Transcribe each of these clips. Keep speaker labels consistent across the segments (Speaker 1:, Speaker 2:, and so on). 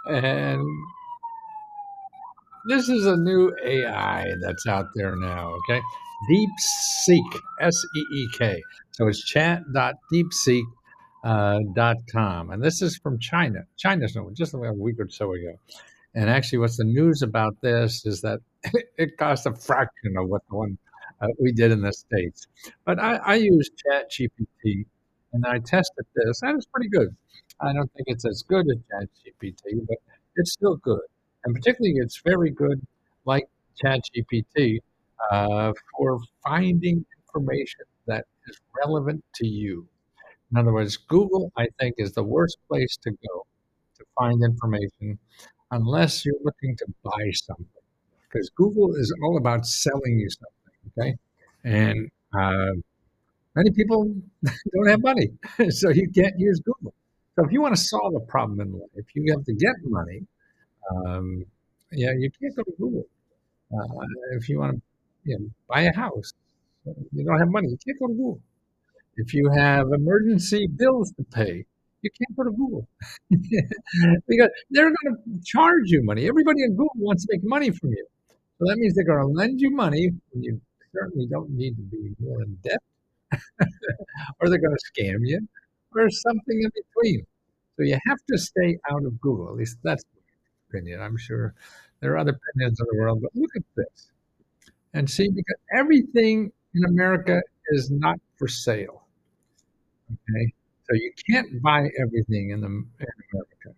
Speaker 1: And this is a new AI that's out there now, okay? DeepSeek, SEEK. So it's chat.deepseek.com. And this is from China. China's new one, just a week or so ago. And actually, what's the news about this is that it costs a fraction of what the one we did in the States. But I use ChatGPT and I tested this, and it's pretty good. I don't think it's as good as ChatGPT, but it's still good. And particularly, it's very good, like ChatGPT, for finding information that is relevant to you. In other words, Google, I think, is the worst place to go to find information unless you're looking to buy something, because Google is all about selling you something. Okay, and many people don't have money, so you can't use Google. So if you want to solve a problem in life, you have to get money. Um, yeah, you can't go to Google. If you want to, buy a house, you don't have money. You can't go to Google. If you have emergency bills to pay, you can't go to Google because they're going to charge you money. Everybody in Google wants to make money from you. So that means they're going to lend you money when you certainly don't need to be more in debt, or they're going to scam you, or something in between. So you have to stay out of Google. At least that's my opinion. I'm sure there are other opinions in the world, but look at this and see, because everything in America is not for sale. Okay, so you can't buy everything in America.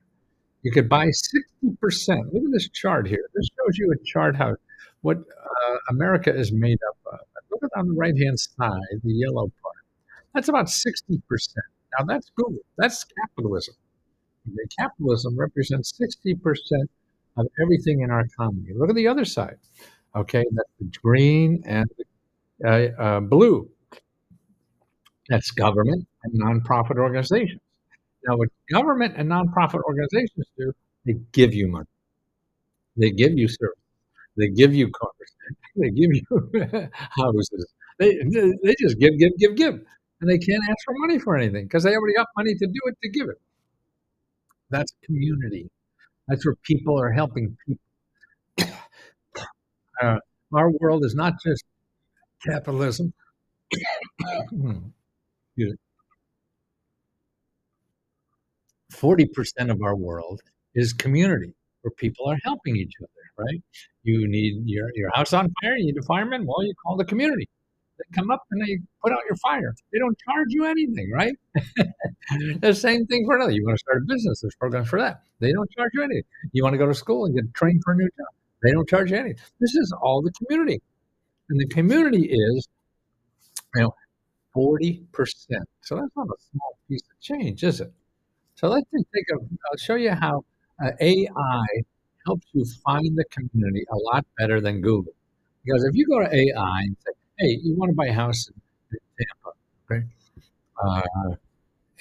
Speaker 1: You could buy 60%. Look at this chart here. This shows you a chart how what America is made up of. Look at on the right hand side, the yellow part. That's about 60%. Now that's Google. That's capitalism. Okay? Capitalism represents 60% of everything in our economy. Look at the other side. Okay, that's the green and the blue. That's government and nonprofit organizations. Now, what government and nonprofit organizations do, they give you money. They give you service. They give you cars. They give you houses. They just give, and they can't ask for money for anything because they already got money to do it to give it. That's community. That's where people are helping people. Uh, our world is not just capitalism. 40% of our world is community where people are helping each other, right? You need your house on fire, you need a fireman, well, you call the community. They come up and they put out your fire. They don't charge you anything, right? The same thing for another. You want to start a business, there's programs for that. They don't charge you anything. You want to go to school and get trained for a new job. They don't charge you anything. This is all the community. And the community is, you know, 40%. So that's not a small piece of change, is it? So let's just I'll show you how AI helps you find the community a lot better than Google. Because if you go to AI and say, hey, you want to buy a house in Tampa, okay? Uh,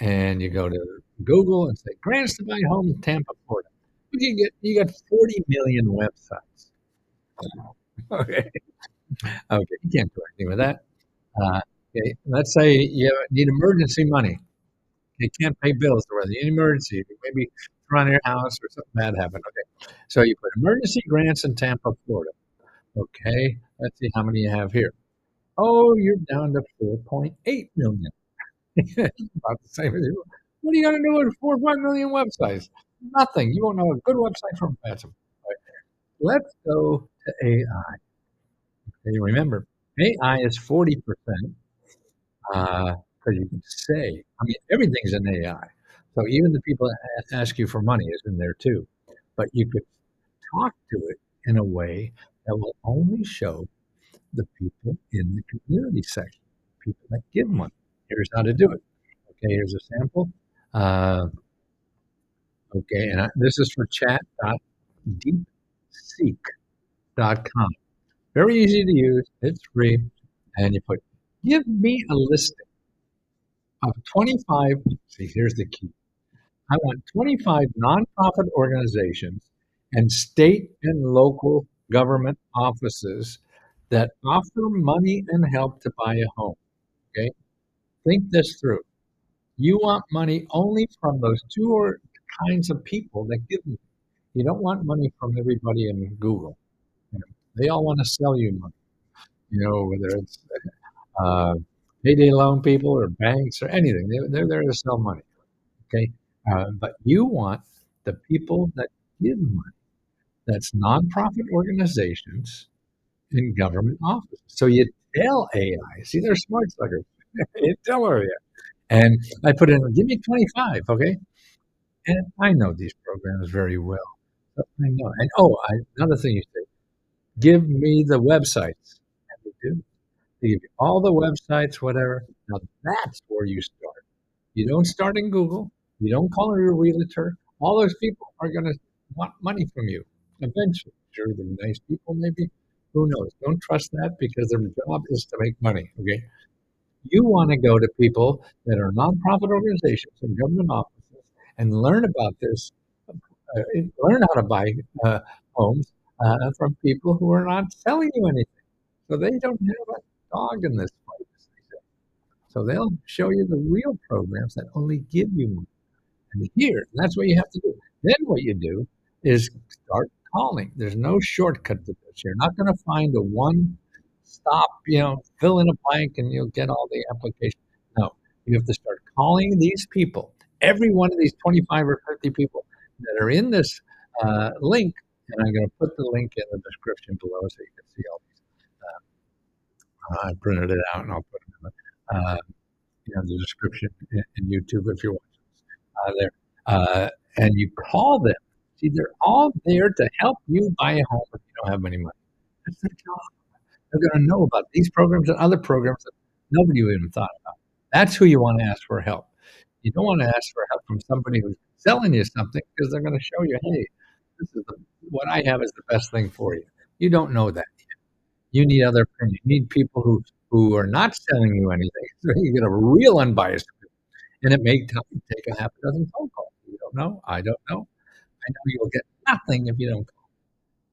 Speaker 1: and you go to Google and say, grants to buy a home in Tampa, Florida. You got 40 million websites. Okay. Okay. You can't do anything with that. Okay. Let's say you need emergency money. You can't pay bills or whether you need emergency, maybe run your house or something bad happened. Okay. So you put emergency grants in Tampa, Florida. Okay. Let's see how many you have here. Oh, you're down to 4.8 million. About the same as you. What are you going to do with 4 or 5 million websites? Nothing. You won't know a good website from a bad one. Right. Let's go to AI. Okay, remember, AI is 40%, because you can say, I mean, everything's in AI. So even the people that ask you for money is in there too. But you could talk to it in a way that will only show the people in the community section, people that give money. Here's how to do it. Okay, here's a sample. Uh, okay, and this is for chat.deepseek.com. Very easy to use. It's free. And you put, give me a listing of 25. See, here's the key. I want 25 nonprofit organizations and state and local government offices that offer money and help to buy a home. Okay, think this through. You want money only from those two or kinds of people that give you. You don't want money from everybody in Google. You know, they all want to sell you money. Whether it's uh, payday loan people or banks or anything, they're there to sell money. Okay, but you want the people that give money. That's nonprofit organizations in government offices. So you tell AI, see, they're smart suckers. You tell her, yeah. And I put in, give me 25, okay? And I know these programs very well. So I know. And another thing you say, give me the websites. And they do. They give you all the websites, whatever. Now that's where you start. You don't start in Google. You don't call your realtor. All those people are going to want money from you eventually. Sure, they're nice people, maybe. Who knows? Don't trust that because their job is to make money. Okay. You want to go to people that are nonprofit organizations and government offices and learn about this, learn how to buy homes from people who are not selling you anything. So they don't have a dog in this fight. So they'll show you the real programs that only give you money. And here, that's what you have to do. Then what you do is start calling. There's no shortcut to this. You're not going to find a one stop, fill in a blank and you'll get all the applications. No, you have to start calling these people. Every one of these 25 or 50 people that are in this link, and I'm going to put the link in the description below so you can see all these. I printed it out and I'll put it in the description in YouTube if you're watching there. And you call them. See, they're all there to help you buy a home if you don't have any money. That's their job. They're going to know about these programs and other programs that nobody even thought about. That's who you want to ask for help. You don't want to ask for help from somebody who's selling you something because they're going to show you, hey, what I have is the best thing for you. You don't know that. You need other opinions. You need people who are not selling you anything. So you get a real unbiased opinion. And it may take a half a dozen phone calls. You don't know. I don't know. I know you'll get nothing if you don't call.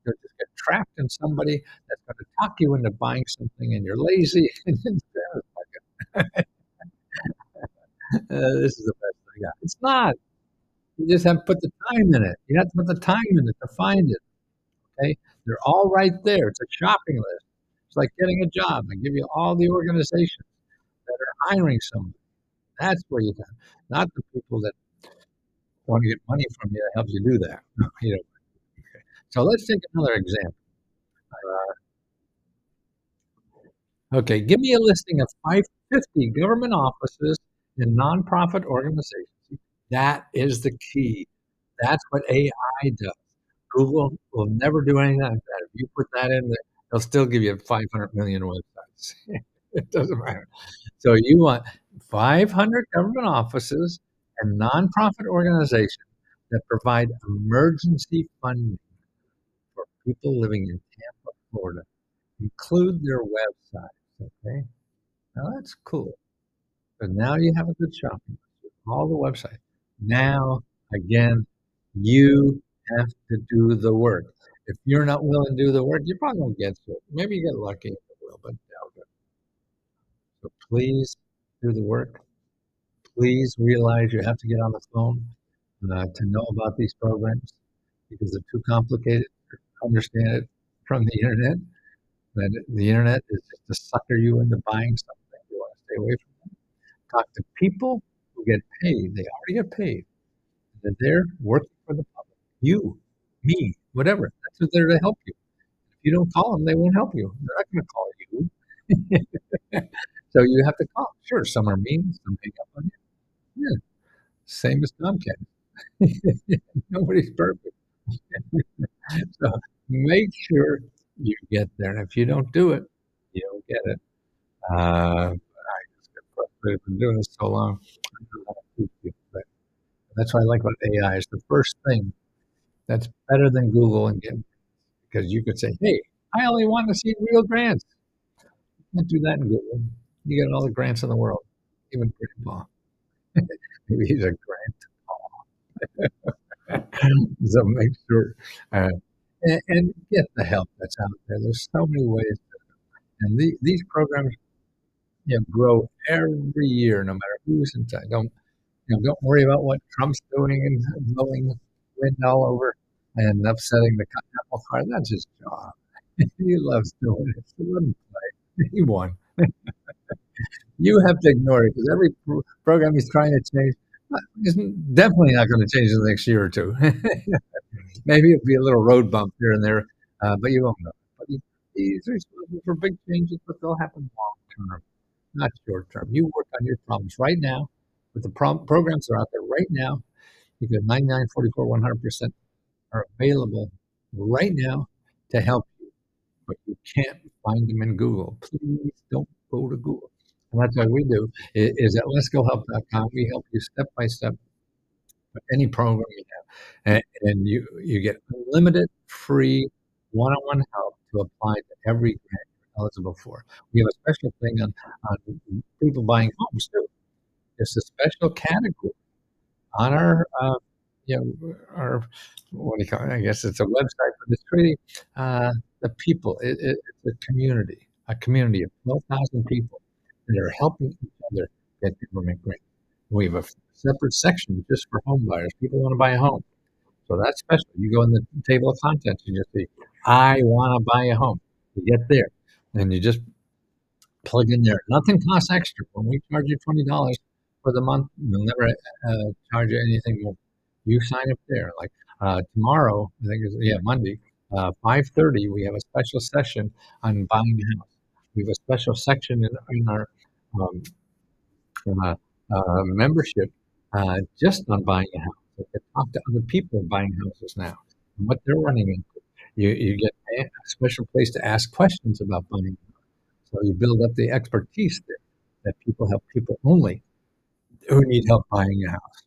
Speaker 1: You'll just get trapped in somebody that's going to talk you into buying something, and you're lazy. This is the best thing. It's not. You just have to put the time in it. You have to put the time in it to find it. Okay, they're all right there. It's a shopping list. It's like getting a job. I give you all the organizations that are hiring someone. That's where you can, not the people that want to get money from you to help you do that. You know. Okay. So let's take another example. Okay, give me a listing of 550 government offices and nonprofit organizations. That is the key. That's what AI does. Google will never do anything like that. If you put that in there, they'll still give you 500 million websites. It doesn't matter. So you want 500 government offices and nonprofit organizations that provide emergency funding for people living in Tampa, Florida. Include their websites. Okay. Now that's cool. But now you have a good shopping list with all the websites. Now, again, you have to do the work. If you're not willing to do the work, you probably won't get to it. Maybe you get lucky if you will, but doubt it. So please do the work. Please realize you have to get on the phone to know about these programs because they're too complicated to understand it from the internet. That the internet is just to sucker you into buying something. You want to stay away from it. Talk to people who get paid. They already get paid. That they're working for the public. You, me, whatever. That's what they're to help you. If you don't call them, they won't help you. They're not going to call you. So you have to call. Sure, some are mean, some hang up on you. Yeah, same as Tomcat. Nobody's perfect. So make sure you get there. And if you don't do it, you don't get it. I just get frustrated from doing this so long. I don't know how to teach you, but that's what I like about AI. Is the first thing that's better than Google and get because you could say, "Hey, I only want to see real grants." You can't do that in Google. You get all the grants in the world, even Grandpa. Maybe he's a grant. So make sure and get the help that's out there. There's so many ways, and these programs grow every year, no matter who's inside. Don't Don't worry about what Trump's doing and blowing wind all over and upsetting the apple cart. That's his job. He loves doing it. So let him play. He won. You have to ignore it because every program he's trying to change is definitely not going to change in the next year or two. Maybe it'll be a little road bump here and there, but you won't know. But he's responsible for big changes, but they'll happen long term, not short term. You work on your problems right now with the programs that are out there right now because 99, 44, 100% are available right now to help you, but you can't find them in Google. Please don't go to Google. And that's what we do is at lescohelp.com. We help you step by step with any program you have. And you get unlimited free one-on-one help to apply to every grant you're eligible for. We have a special thing on people buying homes too. There's a special category on our our what do you call it? I guess it's a website, but it's really the people. It's a community of 12,000 people that are helping each other get government grants. We have a separate section just for home buyers. People want to buy a home, so that's special. You go in the table of contents and you see, I want to buy a home. You get there, and you just plug in there. Nothing costs extra. When we charge you $20 for the month, we'll never charge you anything more. You sign up there. Like tomorrow, I think it's Monday, 5:30. We have a special session on buying a house. We have a special section in our um, uh, membership just on buying a house. You can talk to other people buying houses now and what they're running into. You get a special place to ask questions about buying. So you build up the expertise there that people help people only who need help buying a house.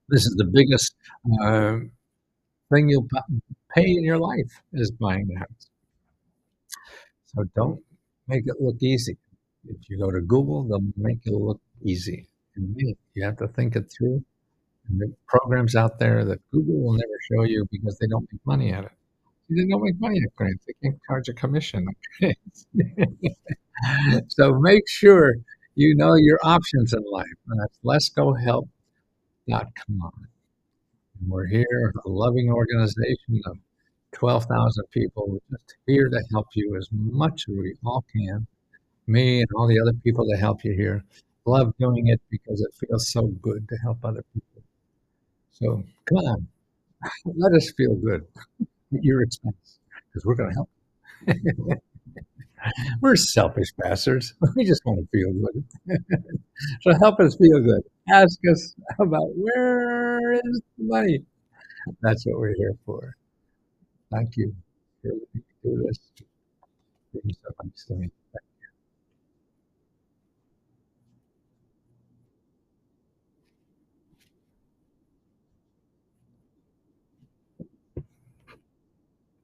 Speaker 1: This is the biggest uh, thing you'll pay in your life is buying a house. So don't make it look easy. If you go to Google, they'll make it look easy. And you have to think it through. And there are programs out there that Google will never show you because they don't make money at it. They don't make money at grants. They can't charge a commission on grants. So make sure you know your options in life. And that's lescohelp.com. And we're here, a loving organization of 12,000 people. We're just here to help you as much as we all can. Me and all the other people that help you here love doing it because it feels so good to help other people. So come on, let us feel good at your expense because we're going to help. We're selfish bastards. We just want to feel good. So help us feel good. Ask us about where is the money. That's what we're here for. Thank you for letting me do this. Being so nice to me.